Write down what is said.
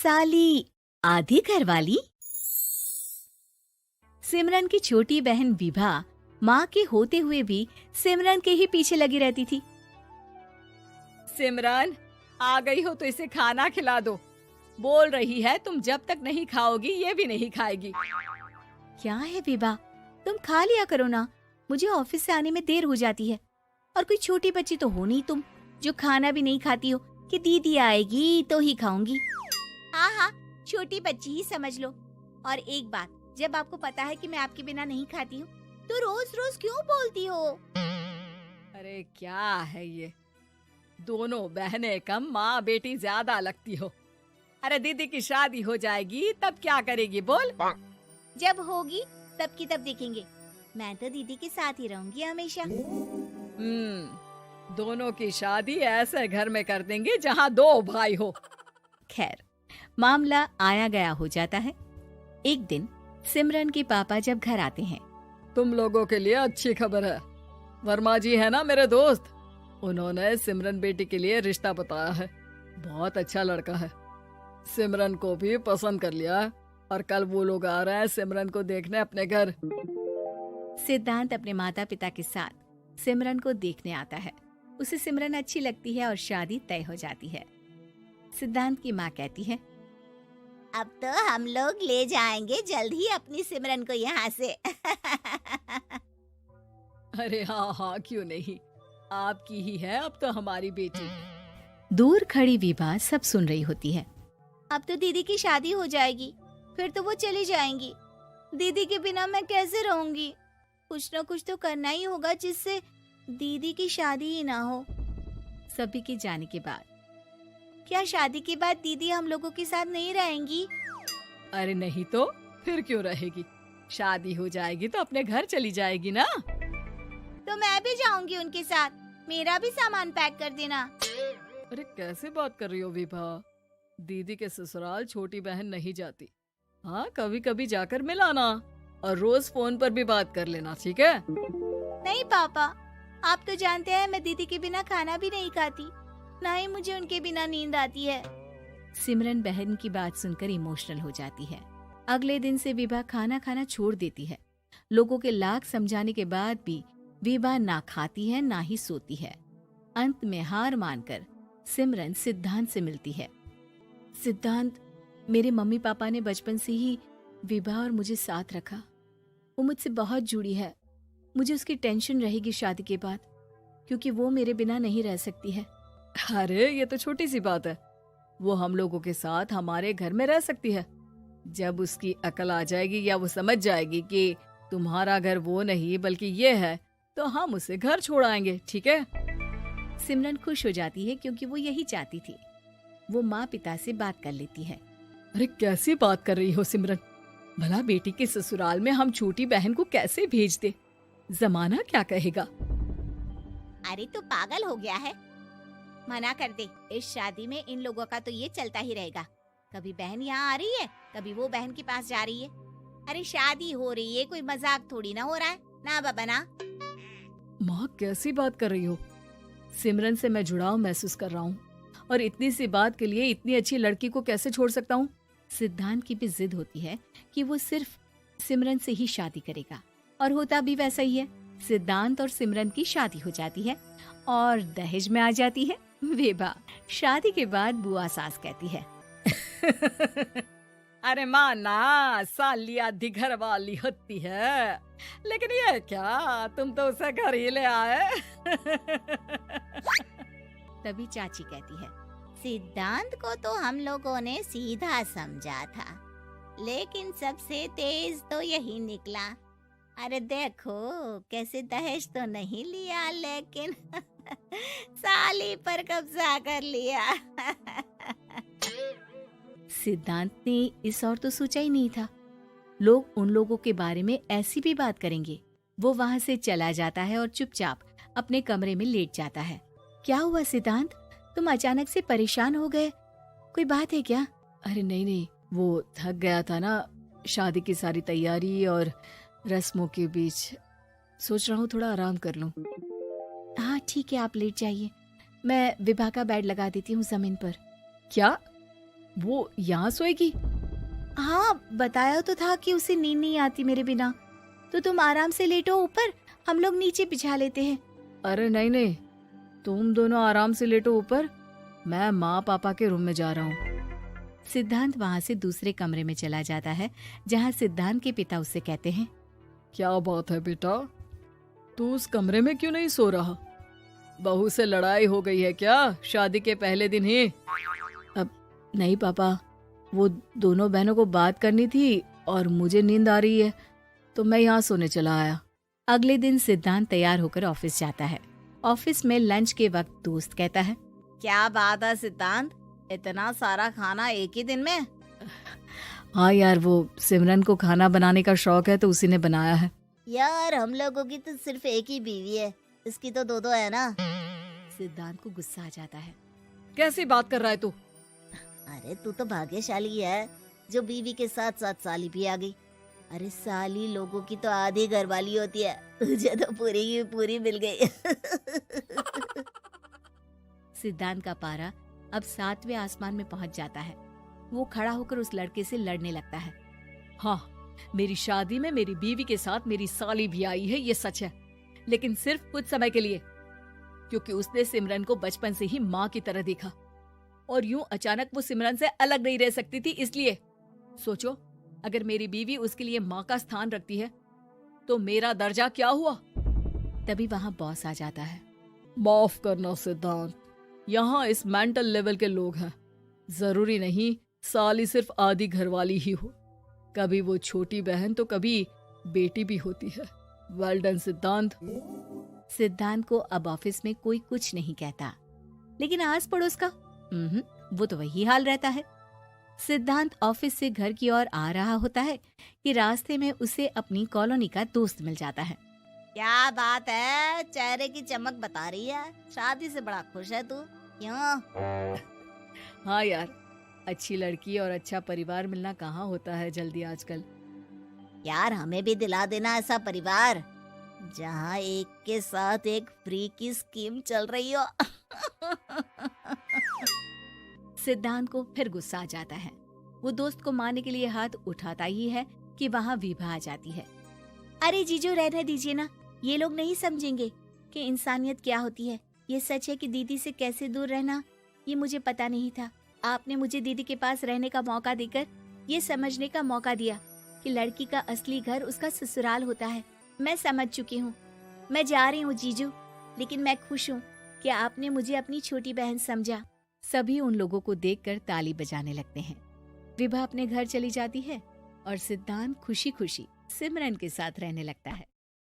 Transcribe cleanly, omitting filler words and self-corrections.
साली आधी घरवाली। सिमरन की छोटी बहन विभा माँ के होते हुए भी सिमरन के ही पीछे लगी रहती थी। सिमरन, आ गई हो तो इसे खाना खिला दो। बोल रही है तुम जब तक नहीं खाओगी ये भी नहीं खाएगी। क्या है विभा, तुम खा लिया करो ना, मुझे ऑफिस से आने में देर हो जाती है। और कोई छोटी बच्ची तो हो नहीं तुम जो खाना भी नहीं खाती हो कि दीदी आएगी तो ही खाऊंगी। हाँ हाँ, छोटी बच्ची ही समझ लो। और एक बात, जब आपको पता है कि मैं आपके बिना नहीं खाती हूँ तो रोज रोज क्यों बोलती हो? अरे क्या है ये, दोनों बहनें कम माँ बेटी ज्यादा लगती हो। अरे दीदी की शादी हो जाएगी तब क्या करेगी बोल? जब होगी तब की तब देखेंगे। मैं तो दीदी के साथ ही रहूंगी हमेशा। दोनों की शादी ऐसे घर में कर देंगे जहाँ दो भाई हो। खैर, मामला आया गया हो जाता है। एक दिन सिमरन के पापा जब घर आते हैं, तुम लोगों के लिए अच्छी खबर है। वर्मा जी है ना मेरे दोस्त, उन्होंने सिमरन बेटी के लिए रिश्ता बताया है। बहुत अच्छा लड़का है, सिमरन को भी पसंद कर लिया है और कल वो लोग आ रहे हैं सिमरन को देखने अपने घर। सिद्धांत अपने माता पिता के साथ सिमरन को देखने आता है। उसे सिमरन अच्छी लगती है और शादी तय हो जाती है। सिद्धांत की माँ कहती है, अब तो हम लोग ले जाएंगे जल्द ही अपनी सिमरन को यहाँ से। अरे हाँ हाँ, क्यों नहीं, आपकी ही है अब तो हमारी बेटी। दूर खड़ी विभा सब सुन रही होती है। अब तो दीदी की शादी हो जाएगी, फिर तो वो चली जाएंगी। दीदी के बिना मैं कैसे रहूंगी? कुछ न कुछ तो करना ही होगा जिससे दीदी की शादी ही ना हो। सभी के जाने के बाद क्या शादी के बाद दीदी हम लोगों के साथ नहीं रहेंगी? अरे नहीं तो फिर क्यों रहेगी, शादी हो जाएगी तो अपने घर चली जाएगी ना। तो मैं भी जाऊंगी उनके साथ, मेरा भी सामान पैक कर देना। अरे कैसे बात कर रही हो विभा, दीदी के ससुराल छोटी बहन नहीं जाती। हाँ, कभी कभी जाकर मिलाना और रोज फोन पर भी बात कर लेना, ठीक है? नहीं पापा, आप तो जानते हैं मैं दीदी के बिना खाना भी नहीं खाती, ना ही मुझे उनके बिना नींद आती है। सिमरन बहन की बात सुनकर इमोशनल हो जाती है। अगले दिन से विभा खाना खाना छोड़ देती है। लोगों के लाख समझाने के बाद भी विभा ना खाती है ना ही सोती है। अंत में हार मानकर सिमरन सिद्धांत से मिलती है। सिद्धांत, मेरे मम्मी पापा ने बचपन से ही विभा और मुझे साथ रखा। वो मुझसे बहुत जुड़ी है। मुझे उसकी टेंशन रहेगी शादी के बाद, क्योंकि वो मेरे बिना नहीं रह सकती है। अरे ये तो छोटी सी बात है, वो हम लोगों के साथ हमारे घर में रह सकती है। जब उसकी अकल आ जाएगी या वो समझ जाएगी कि तुम्हारा घर वो नहीं बल्कि ये है, तो हम उसे घर छोड़ आएंगे, ठीक है? सिमरन खुश हो जाती है क्योंकि वो यही चाहती थी। वो माँ पिता से बात कर लेती है। अरे कैसी बात कर रही हो सिमरन, भला बेटी के ससुराल में हम छोटी बहन को कैसे भेज दे? जमाना क्या कहेगा? अरे तो पागल हो गया है, मना कर दे। इस शादी में इन लोगों का तो ये चलता ही रहेगा। कभी बहन यहाँ आ रही है, कभी वो बहन के पास जा रही है। अरे शादी हो रही है, कोई मजाक थोड़ी ना हो रहा है ना बाबा ना। माँ कैसी बात कर रही हो? सिमरन से मैं जुड़ाव महसूस कर रहा हूँ और इतनी सी बात के लिए इतनी अच्छी लड़की को कैसे छोड़ सकता हूँ? सिद्धांत की भी जिद होती है कि वो सिर्फ सिमरन से ही शादी करेगा, और होता भी वैसा ही है। सिद्धांत और सिमरन की शादी हो जाती है और दहेज में आ जाती है विभा। शादी के बाद बुआ सास कहती है, अरे माँ ना, साली आधी घर वाली होती है, लेकिन ये क्या, तुम तो उसे घर ही ले आए। तभी चाची कहती है, सिद्धांत को तो हम लोगों ने सीधा समझा था, लेकिन सबसे तेज तो यही निकला। अरे देखो कैसे दहेज तो नहीं लिया, लेकिन साली पर कब्जा कर लिया। सिद्धांत ने इस और तो सोचा ही नहीं था, लोग उन लोगों के बारे में ऐसी भी बात करेंगे। वो वहाँ से चला जाता है और चुपचाप अपने कमरे में लेट जाता है। क्या हुआ सिद्धांत, तुम अचानक से परेशान हो गए, कोई बात है क्या? अरे नहीं नहीं, वो थक गया था ना, शादी की सारी तैयारी और रस्मों के बीच, सोच रहा हूँ थोड़ा आराम कर लूं। हाँ ठीक है, आप लेट जाइए, मैं विभा का बेड लगा देती हूँ जमीन पर। क्या? वो यहाँ सोएगी? हाँ, बताया तो था कि उसे नींद नहीं आती मेरे बिना। तो तुम आराम से लेटो ऊपर, हम लोग नीचे बिछा लेते हैं। अरे नहीं नहीं, तुम दोनों आराम से लेटो ऊपर, मैं माँ पापा के रूम में जा रहा हूँ। सिद्धांत वहाँ से दूसरे कमरे में चला जाता है, जहाँ सिद्धांत के पिता उससे कहते हैं, क्या बात है बेटा, तू उस कमरे में क्यों नहीं सो रहा? बहू से लड़ाई हो गई है क्या शादी के पहले दिन ही? अब नहीं पापा, वो दोनों बहनों को बात करनी थी और मुझे नींद आ रही है, तो मैं यहाँ सोने चला आया। अगले दिन सिद्धांत तैयार होकर ऑफिस जाता है। ऑफिस में लंच के वक्त दोस्त कहता है, क्या बात है सिद्धांत, इतना सारा खाना एक ही दिन में? हाँ यार, वो सिमरन को खाना बनाने का शौक है तो उसी ने बनाया है। यार हम लोगों की तो सिर्फ एक ही बीवी है, इसकी तो दो है ना। सिद्धांत को गुस्सा आ जाता है। कैसी बात कर रहा है तू? अरे तू तो भाग्यशाली है जो बीवी के साथ साथ साली भी आ गई। अरे साली लोगों की तो आधी घरवाली होती है, तुझे तो पूरी की पूरी मिल गई। सिद्धांत का पारा अब 7वें आसमान में पहुंच जाता है। वो खड़ा होकर उस लड़के से लड़ने लगता है। हाँ, मेरी शादी में मेरी बीवी के साथ मेरी साली भी आई है, ये सच है, लेकिन सिर्फ कुछ समय के लिए, क्योंकि उसने सिमरन को बचपन से ही माँ की तरह देखा और यूं अचानक वो सिमरन से अलग नहीं रह सकती थी। इसलिए सोचो, अगर मेरी बीवी उसके लिए माँ का स्थान रखती है तो मेरा दर्जा क्या हुआ? तभी वहाँ बॉस आ जाता है। माफ करना सिद्धांत, यहाँ इस मेंटल लेवल के लोग हैं, जरूरी नहीं साली सिर्फ आधी घरवाली ही हो, कभी वो छोटी बहन तो कभी बेटी भी होती है। वेल डन सिद्धांत। सिद्धांत को अब ऑफिस में कोई कुछ नहीं कहता, लेकिन आस पड़ोस का वो तो वही हाल रहता है। सिद्धांत ऑफिस से घर की ओर आ रहा होता है कि रास्ते में उसे अपनी कॉलोनी का दोस्त मिल जाता है। क्या बात है, चेहरे की चमक बता रही है, शादी से बड़ा खुश है तू, क्यों? हाँ यार, अच्छी लड़की और अच्छा परिवार मिलना कहाँ होता है जल्दी आजकल। यार हमें भी दिला देना ऐसा परिवार जहाँ एक के साथ एक फ्री की स्कीम चल रही हो। सिद्धांत को फिर गुस्सा आ जाता है। वो दोस्त को मारने के लिए हाथ उठाता ही है कि वहाँ विभा आ जाती है। अरे जीजू रहने दीजिए ना, ये लोग नहीं समझेंगे कि इंसानियत क्या होती है। ये सच है कि दीदी से कैसे दूर रहना ये मुझे पता नहीं था। आपने मुझे दीदी के पास रहने का मौका देकर ये समझने का मौका दिया कि लड़की का असली घर उसका ससुराल होता है। मैं समझ चुकी हूँ, मैं जा रही हूँ जीजू, लेकिन मैं खुश हूँ कि आपने मुझे अपनी छोटी बहन समझा। सभी उन लोगों को देखकर ताली बजाने लगते हैं। विभा अपने घर चली जाती है और सिद्धांत खुशी खुशी सिमरन के साथ रहने लगता है।